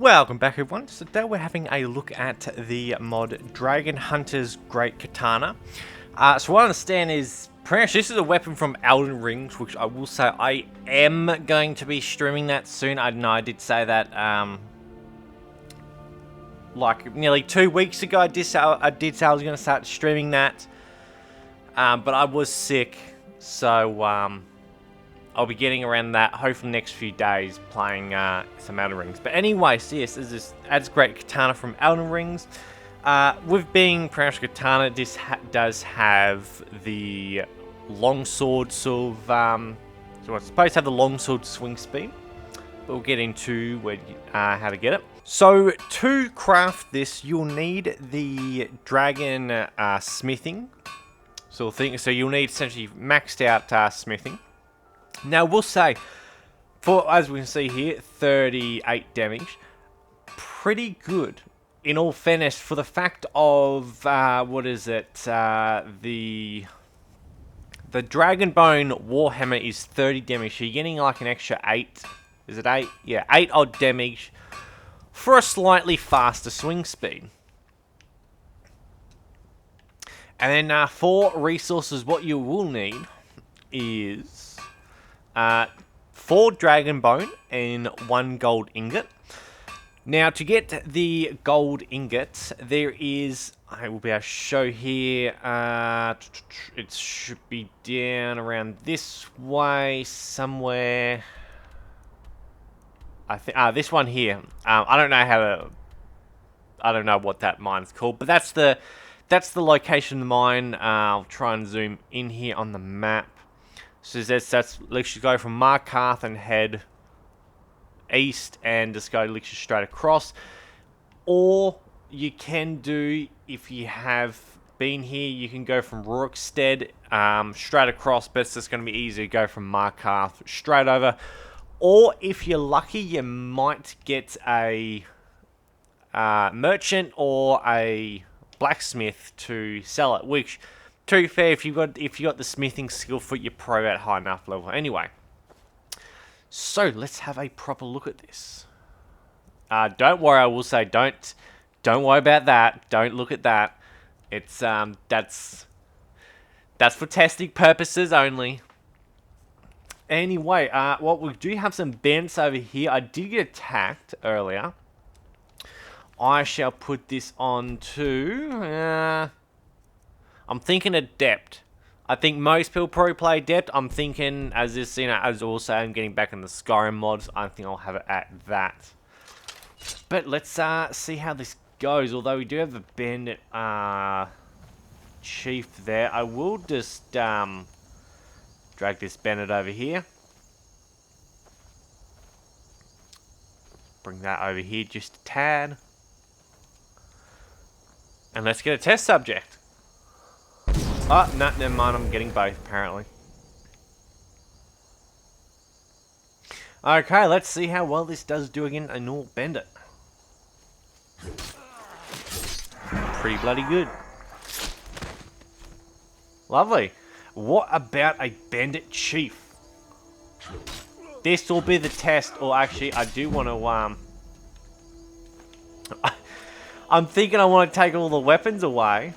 Welcome back everyone. So today we're having a look at the mod Dragon Hunter's Great Katana. So what I understand is, pretty much this is a weapon from Elden Ring, which I will say I am going to be streaming that soon. I know I did say that like nearly 2 weeks ago. I did say I was going to start streaming that, but I was sick, so I'll be getting around that hopefully next few days, playing some Elden Rings. But anyway, so yes, this adds Great Katana from Elden Rings. With being pretty much Katana, this does have the longsword sort of, so it's supposed to have the longsword swing speed. But we'll get into how to get it. So to craft this, you'll need the dragon smithing sort of thing. So you'll need essentially maxed out smithing. Now, we'll say, as we can see here, 38 damage. Pretty good, in all fairness, for the fact of, what is it, the Dragonbone Warhammer is 30 damage, so you're getting like an extra 8, is it 8? Yeah, 8 odd damage for a slightly faster swing speed. And then for resources, what you will need is 4 dragon bone and 1 gold ingot. Now, to get the gold ingot, there is, I will be able to show here, it should be down around this way somewhere. I think, this one here. I don't know what that mine's called, but that's the location of the mine. I'll try and zoom in here on the map. So that's literally go from Markarth and head east and just go literally straight across. Or you can do, if you have been here, you can go from Rorikstead straight across, but it's just going to be easier to go from Markarth straight over. Or if you're lucky, you might get a merchant or a blacksmith to sell it, which, to be fair, if you got the smithing skill for it, you're probably at high enough level. Anyway, so let's have a proper look at this. Don't worry, I will say, don't worry about that. Don't look at that. It's that's for testing purposes only. Anyway, what we do have some bents over here. I did get attacked earlier. I shall put this on to. I'm thinking Adept. I think most people probably play Adept. I'm thinking, as this, as also I'm getting back in the Skyrim mods, I think I'll have it at that. But let's see how this goes. Although we do have a bandit chief there, I will just drag this bandit over here. Bring that over here just a tad. And let's get a test subject. Oh, no, never mind, I'm getting both, apparently. Okay, let's see how well this does do against a normal bandit. Pretty bloody good. Lovely. What about a bandit chief? This will be the test, or actually, I do want to, I'm thinking I want to take all the weapons away.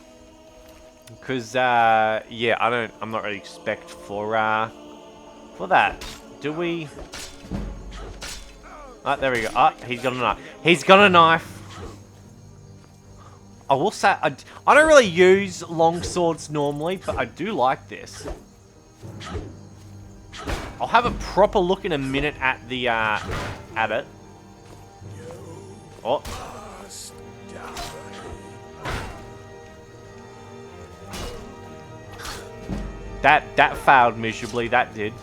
Because, yeah, I'm not really expect for that. Do we? Oh, there we go. Oh, he's got a knife. He's got a knife. I will say, I don't really use long swords normally, but I do like this. I'll have a proper look in a minute at the, at it. Oh. That failed miserably, that did.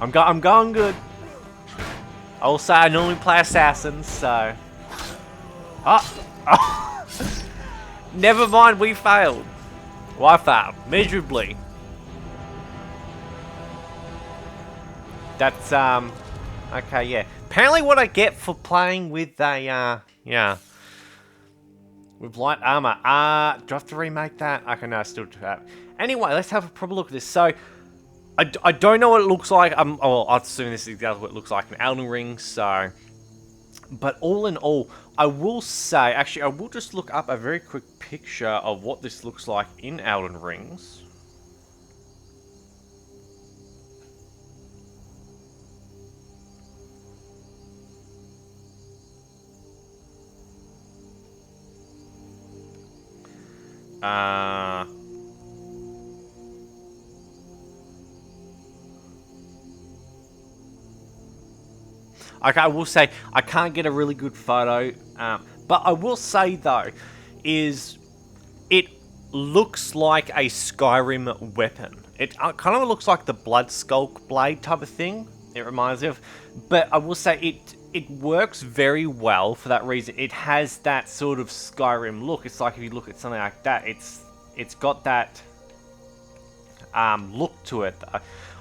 I'm going good. I will say I normally play assassins, so. Oh. Never mind, we failed. Well, I failed miserably. That's okay, yeah. Apparently, what I get for playing with a yeah, with light armor. Do I have to remake that? Okay, no, I still do that. Anyway, let's have a proper look at this. So, I don't know what it looks like. I assume this is exactly what it looks like in Elden Ring, so... But all in all, I will say... Actually, I will just look up a very quick picture of what this looks like in Elden Rings. Okay, I will say, I can't get a really good photo, but I will say, though, is it looks like a Skyrim weapon. It kind of looks like the Blood Skulk blade type of thing, it reminds me of, but I will say it works very well for that reason. It has that sort of Skyrim look. It's like if you look at something like that, it's got that look to it.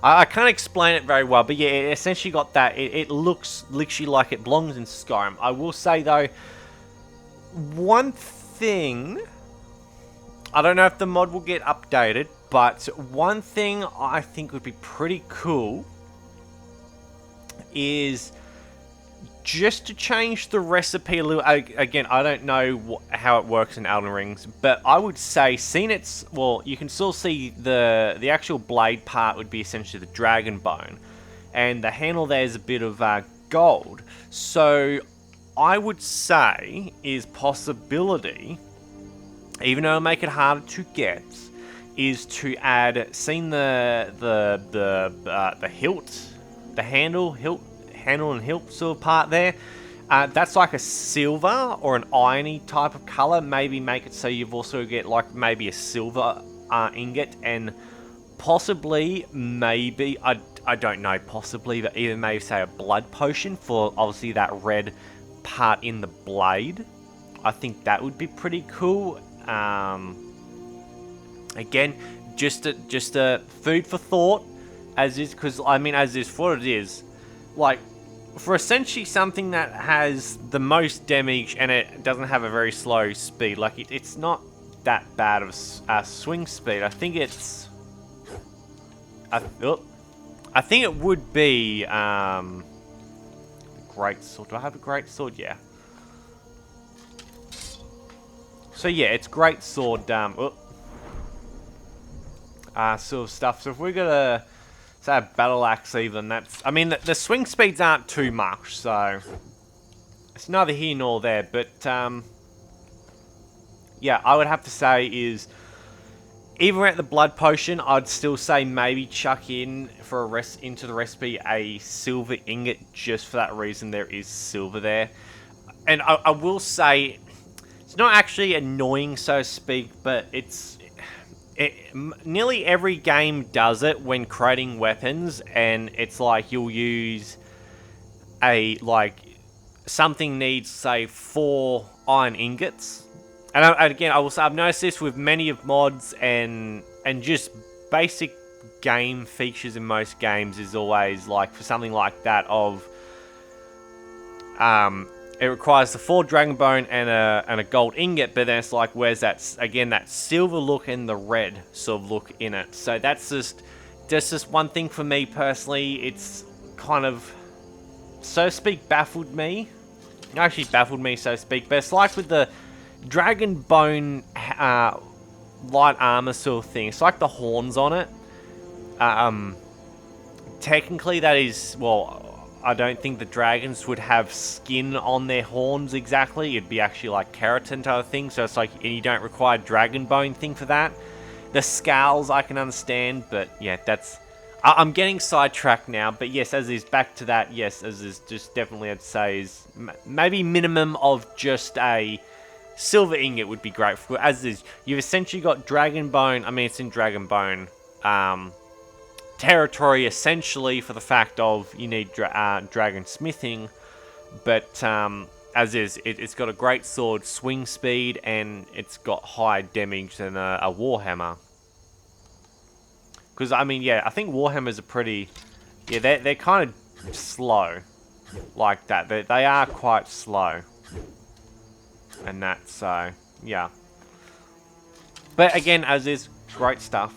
I can't explain it very well, but yeah, it essentially got that. It looks literally like it belongs in Skyrim. I will say, though, one thing... I don't know if the mod will get updated, but one thing I think would be pretty cool is just to change the recipe a little. Again, I don't know how it works in Elden Rings, but I would say, seeing it's... Well, you can still see the actual blade part would be essentially the dragon bone, and the handle there is a bit of gold. So I would say is possibility, even though it'll make it harder to get, is to add, seen the hilt, the handle and hilt sort of part there. That's like a silver or an irony type of color. Maybe make it so you've also get like maybe a silver ingot, and possibly maybe I don't know, possibly, but even maybe say a blood potion for obviously that red part in the blade. I think that would be pretty cool. Again, just a food for thought, as is, because I mean, as is for what it is, like, for essentially something that has the most damage and it doesn't have a very slow speed, like it's not that bad of a swing speed. I think it's, I think it would be the great sword. Do I have a great sword? Yeah. So yeah, it's great sword, sort of stuff. So if we're gonna say a battle axe, even that's, I mean, the swing speeds aren't too much, so it's neither here nor there. But yeah, I would have to say is, even at the blood potion, I'd still say maybe chuck in for into the recipe a silver ingot, just for that reason. There is silver there, and I will say, it's not actually annoying, so to speak, but nearly every game does it when creating weapons, and it's like you'll use something needs, say, 4 iron ingots. And again, I will say, I've noticed this with many of mods and just basic game features in most games, is always like, for something like that, of it requires the 4 dragon bone and a gold ingot, but then it's like, where's that, again, that silver look and the red sort of look in it. So that's just one thing for me personally. It's kind of, so to speak, baffled me. Actually baffled me, so to speak, but it's like with the dragon bone light armor sort of thing. It's like the horns on it. Technically that is, well, I don't think the dragons would have skin on their horns exactly. It'd be actually like keratin type of thing. So it's like, and you don't require dragon bone thing for that. The scales I can understand, but yeah, that's... I'm getting sidetracked now. But yes, as is, back to that, yes, as is, just definitely I'd say is maybe minimum of just a silver ingot would be great. As is, you've essentially got dragon bone. I mean, it's in dragon bone territory, essentially, for the fact of you need dragon smithing, but as is, it's got a great sword swing speed, and it's got higher damage than a warhammer. Because I mean, yeah, I think warhammers are pretty, yeah, they're kind of slow like that. They are quite slow, and that, so yeah. But again, as is, great stuff.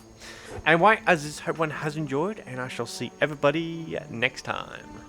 Anyway, as this, hope everyone has enjoyed, and I shall see everybody next time.